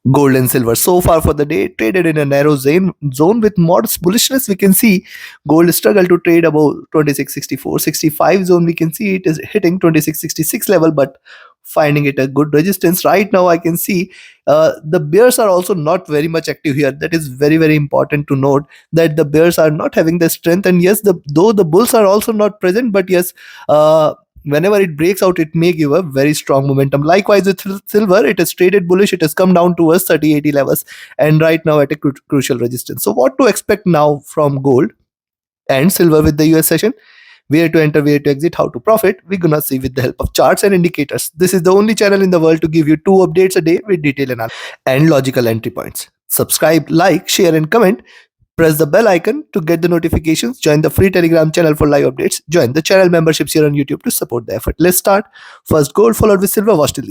Gold and silver so far for the day traded in a narrow zone with modest bullishness. We can see gold struggle to trade above 26.64-65 zone. We can see it is hitting 26.66 level, but finding it a good resistance. Right now I can see the bears are also not very much active here. That is very, very important to note, that the bears are not having the strength. And yes, though the bulls are also not present, but yes, whenever it breaks out, it may give a very strong momentum. Likewise with silver, it is traded bullish, it has come down towards 3080 levels, and right now at a crucial resistance. So what to expect now from gold and silver with the US session? Where to enter, where to exit, how to profit, we're gonna see with the help of charts and indicators. This is the only channel in the world to give you 2 updates a day with detailed analysis and logical entry points. Subscribe, like, share, and comment. Press the bell icon to get the notifications. Join the free Telegram channel for live updates. Join the channel memberships here on YouTube to support the effort. Let's start. First, gold followed with silver was still.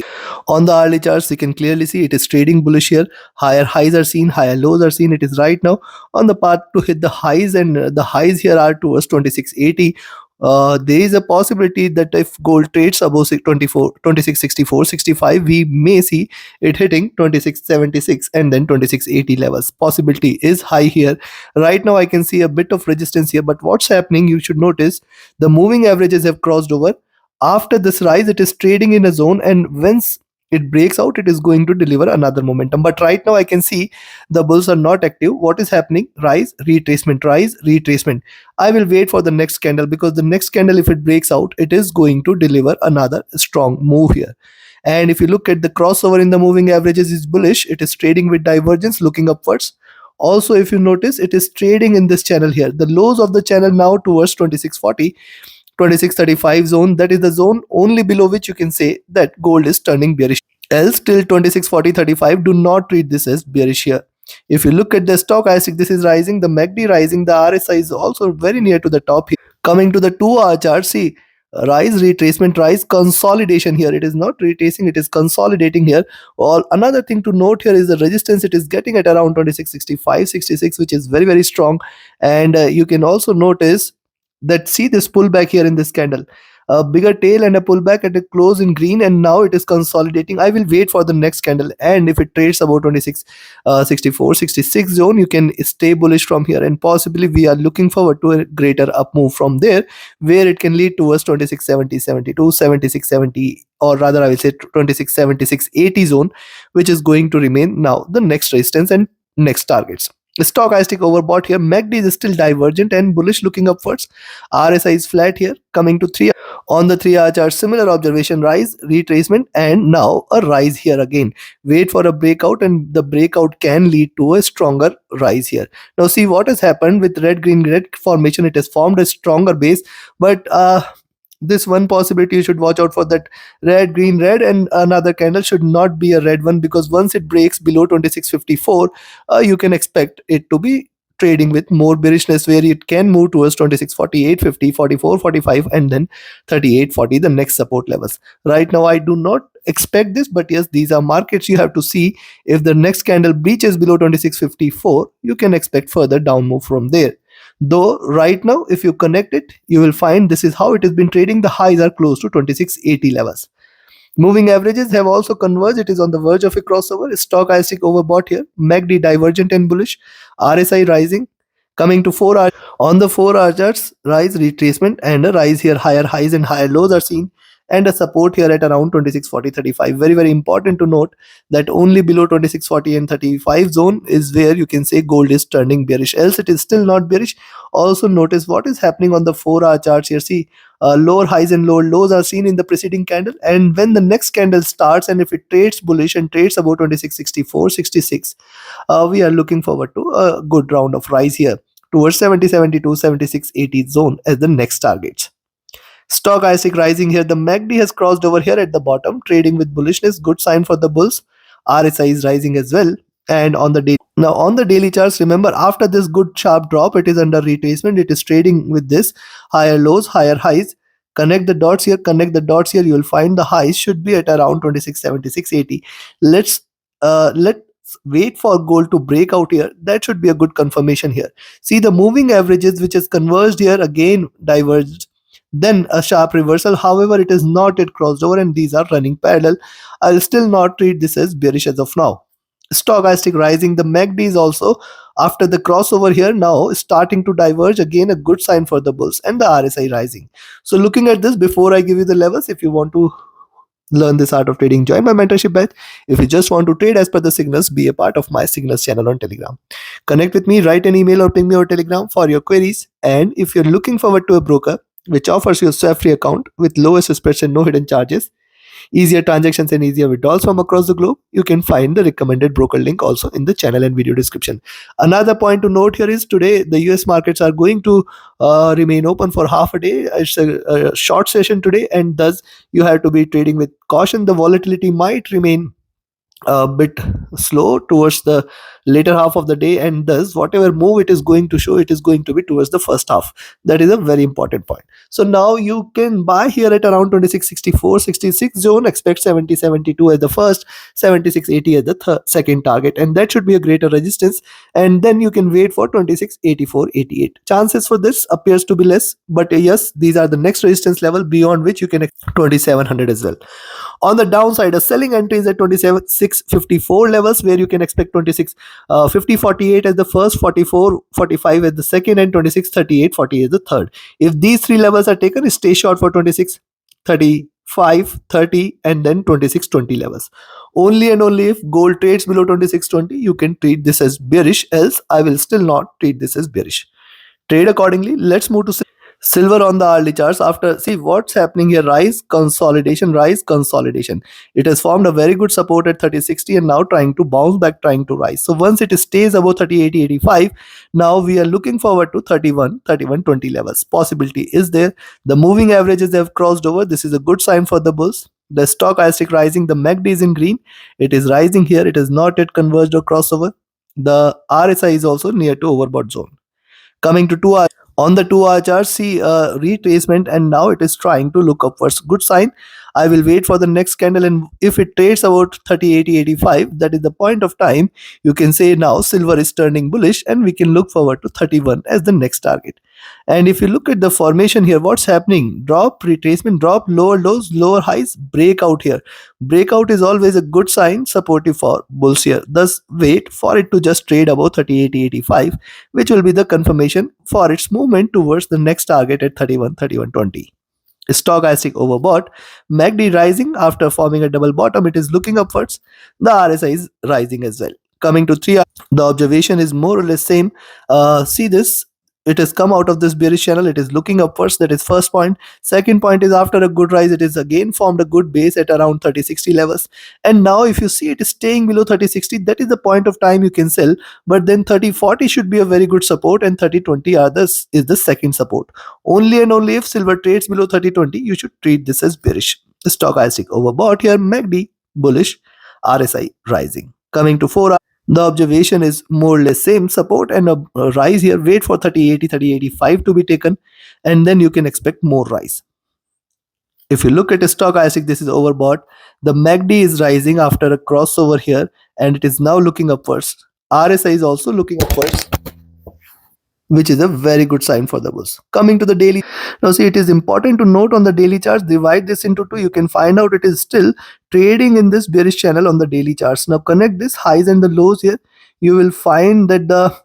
On the hourly charts, you can clearly see it is trading bullish here. Higher highs are seen, higher lows are seen. It is right now on the path to hit the highs, and the highs here are towards 2680. There is a possibility that if gold trades above 2664-65, we may see it hitting 2676 and then 2680 levels. Possibility is high here. Right now I can see a bit of resistance here, but what's happening, you should notice the moving averages have crossed over. After this rise, it is trading in a zone, and once it breaks out, it is going to deliver another momentum. But right now I can see the bulls are not active. What is happening? Rise, retracement. I will wait for the next candle, because the next candle, if it breaks out, it is going to deliver another strong move here. And if you look at the crossover in the moving averages, is bullish. It is trading with divergence looking upwards. Also, if you notice, it is trading in this channel here. The lows of the channel now towards 2640, 2635 zone. That is the zone only below which you can say that gold is turning bearish. Else till 2640-35, do not treat this as bearish here. If you look at the stochastic, this is rising, the MACD rising, the RSI is also very near to the top here. Coming to the 2-hour chart, see, rise, retracement, rise, consolidation here. It is not retracing, it is consolidating here. Or another thing to note here is the resistance it is getting at around 2665-66, which is very, very strong. And you can also notice that, see this pullback here in this candle, a bigger tail and a pullback at a close in green, and now it is consolidating. I will wait for the next candle, and if it trades about 2664-66 zone, you can stay bullish from here, and possibly we are looking forward to a greater up move from there, where it can lead towards 2670-72, 7670, or rather I will say 2676-80 zone, which is going to remain now the next resistance and next targets. Stochastic overbought here. MACD is still divergent and bullish looking upwards. RSI is flat here. Coming to 3 on the 3-hour chart, similar observation, rise, retracement, and now a rise here again. Wait for a breakout, and the breakout can lead to a stronger rise here. Now see what has happened with red green red formation. It has formed a stronger base, but this one possibility you should watch out for, that red green red, and another candle should not be a red one, because once it breaks below 2654, you can expect it to be trading with more bearishness, where it can move towards 2648, 50, 44, 45, and then 3840, the next support levels. Right now I do not expect this, but yes, these are markets. You have to see, if the next candle breaches below 2654, you can expect further down move from there. Though right now, if you connect it, you will find this is how it has been trading. The highs are close to 2680 levels. Moving averages have also converged. It is on the verge of a crossover. Stochastic overbought here. MACD divergent and bullish. RSI rising. Coming to 4 hour, on the 4-hour charts, rise, retracement, and a rise here. Higher highs and higher lows are seen, and a support here at around 2640-35. Very, very important to note that only below 2640 and 35 zone is where you can say gold is turning bearish. Else it is still not bearish. Also notice what is happening on the 4-hour charts here. See, lower highs and lower lows are seen in the preceding candle, and when the next candle starts, and if it trades bullish and trades about 2664-66, we are looking forward to a good round of rise here towards 7072, 7680 zone as the next targets. Stochastic rising here. The MACD has crossed over here at the bottom, trading with bullishness. Good sign for the bulls. RSI is rising as well. And on the daily charts, remember, after this good sharp drop, it is under retracement. It is trading with this higher lows, higher highs. Connect the dots here. You will find the highs should be at around 2676.80. Let's wait for gold to break out here. That should be a good confirmation here. See, the moving averages, which is converged here, again diverged, then a sharp reversal. However, it is not yet crossed over, and these are running parallel. I'll still not treat this as bearish as of now. Stochastic rising, the MACD is also after the crossover here now starting to diverge, again a good sign for the bulls, and the RSI rising. So looking at this, before I give you the levels, if you want to learn this art of trading, join my mentorship batch. If you just want to trade as per the signals, be a part of my signals channel on Telegram. Connect with me, write an email or ping me over Telegram for your queries. And if you're looking forward to a broker which offers you a swap free account with lowest spreads and no hidden charges, easier transactions and easier withdrawals from across the globe, you can find the recommended broker link also in the channel and video description. Another point to note here is today the US markets are going to remain open for half a day. It's a short session today, and thus you have to be trading with caution. The volatility might remain a bit slow towards the later half of the day, and thus whatever move it is going to show, it is going to be towards the first half. That is a very important point. So now you can buy here at around 2664-66 zone, expect 70-72 as the first, 76-80 as the second target, and that should be a greater resistance. And then you can wait for 26-84-88. Chances for this appears to be less, but yes, these are the next resistance level beyond which you can expect 2700 as well. On the downside, a selling entry is at 27,654 levels, where you can expect 26,50-48 as the first, 44-45 as the second, and 26-38-40 as the third. If these three levels are taken, stay short for 26-35-30 and then 26-20 levels. Only and only if gold trades below 26-20, you can treat this as bearish, else I will still not treat this as bearish. Trade accordingly. Let's move to silver on the hourly charts. After, see what's happening here, rise, consolidation, rise, consolidation. It has formed a very good support at 3060 and now trying to bounce back, trying to rise. So once it stays above 3080-85, now we are looking forward to 31-20 levels. Possibility is there. The moving averages have crossed over. This is a good sign for the bulls. The stochastic rising, the MACD is in green. It is rising here. It is not yet converged or crossover. The RSI is also near to overbought zone. Coming to 2 hour, on the 2 hour chart, see a retracement, and now it is trying to look upwards. Good sign. I will wait for the next candle, and if it trades about 3080-85, that is the point of time you can say now silver is turning bullish, and we can look forward to 31 as the next target. And if you look at the formation here, what's happening? Drop, retracement, drop, lower lows, lower highs, breakout here. Breakout is always a good sign, supportive for bulls here. Thus wait for it to just trade above 3080-85, which will be the confirmation for its movement towards the next target at 31-31.20. Stochastic overbought, MACD rising after forming a double bottom, it is looking upwards. The RSI is rising as well. Coming to 3 hour, the observation is more or less same. See this, it has come out of this bearish channel, it is looking upwards. That is first point. Second point is, after a good rise, it is again formed a good base at around 3060 levels, and now if you see it is staying below 3060, that is the point of time you can sell. But then 3040 should be a very good support, and 3020 is the second support. Only and only if silver trades below 3020, you should treat this as bearish. The stochastic overbought here, MACD bullish, RSI rising. Coming to 4 hour, the observation is more or less same, support and a rise here. Wait for 3080-3085 to be taken, and then you can expect more rise. If you look at a stochastic, this is overbought. The MACD is rising after a crossover here, and it is now looking upwards. RSI is also looking upwards, which is a very good sign for the bulls. Coming to the daily, now see, it is important to note on the daily charts, divide this into two. You can find out it is still trading in this bearish channel on the daily charts. Now connect this highs and the lows here. You will find that the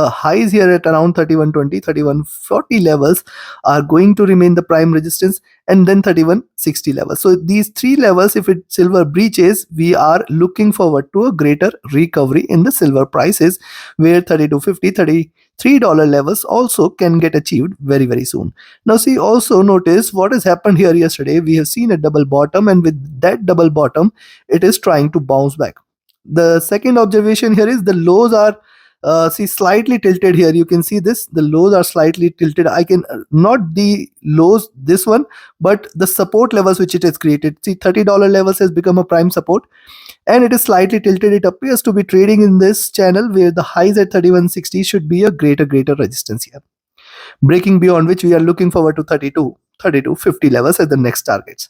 highs here at around 3120, 3140 levels are going to remain the prime resistance, and then 3160 levels. So these three levels, if it silver breaches, we are looking forward to a greater recovery in the silver prices, where 3250, $33 levels also can get achieved very soon. Now see, also notice what has happened here yesterday. We have seen a double bottom, and with that double bottom, it is trying to bounce back. The second observation here is the lows are see slightly tilted here. You can see this, the lows are slightly tilted. I can not the lows, this one, but the support levels which it has created. See, $30 levels has become a prime support, and it is slightly tilted. It appears to be trading in this channel, where the highs at 3160 should be a greater resistance here, breaking beyond which we are looking forward to 3250 levels as the next targets.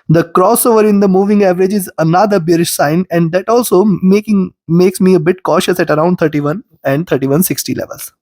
The crossover in the moving average is another bearish sign, and that also makes me a bit cautious at around 31 and 3160 levels.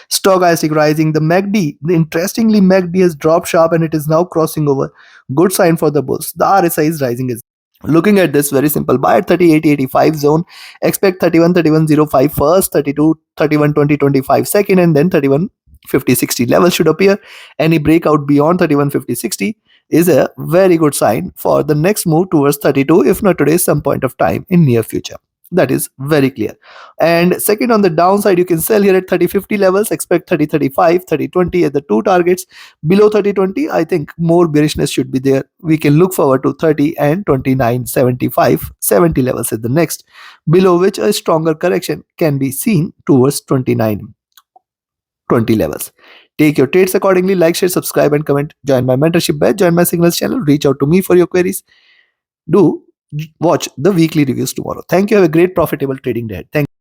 Stochastic rising, the MACD, interestingly MACD has dropped sharp and it is now crossing over. Good sign for the bulls. The RSI is rising as Looking at this, very simple: buy at 38.85 zone, expect 31.3105 first, 32.31.2025 second, and then 31.50.60 level should appear. Any breakout beyond 31.50.60 is a very good sign for the next move towards 32, if not today, some point of time in near future. That is very clear. And second, on the downside, you can sell here at 30.50 levels, expect 30.35, 30.20 as the two targets. Below 30.20, I think more bearishness should be there. We can look forward to 30 and 29.75, 70 levels at the next, below which a stronger correction can be seen towards 29.20 levels. Take your trades accordingly. Like, share, subscribe, and comment. Join my mentorship batch. Join my signals channel. Reach out to me for your queries. Do watch the weekly reviews tomorrow. Thank you. Have a great profitable trading day. Thank you.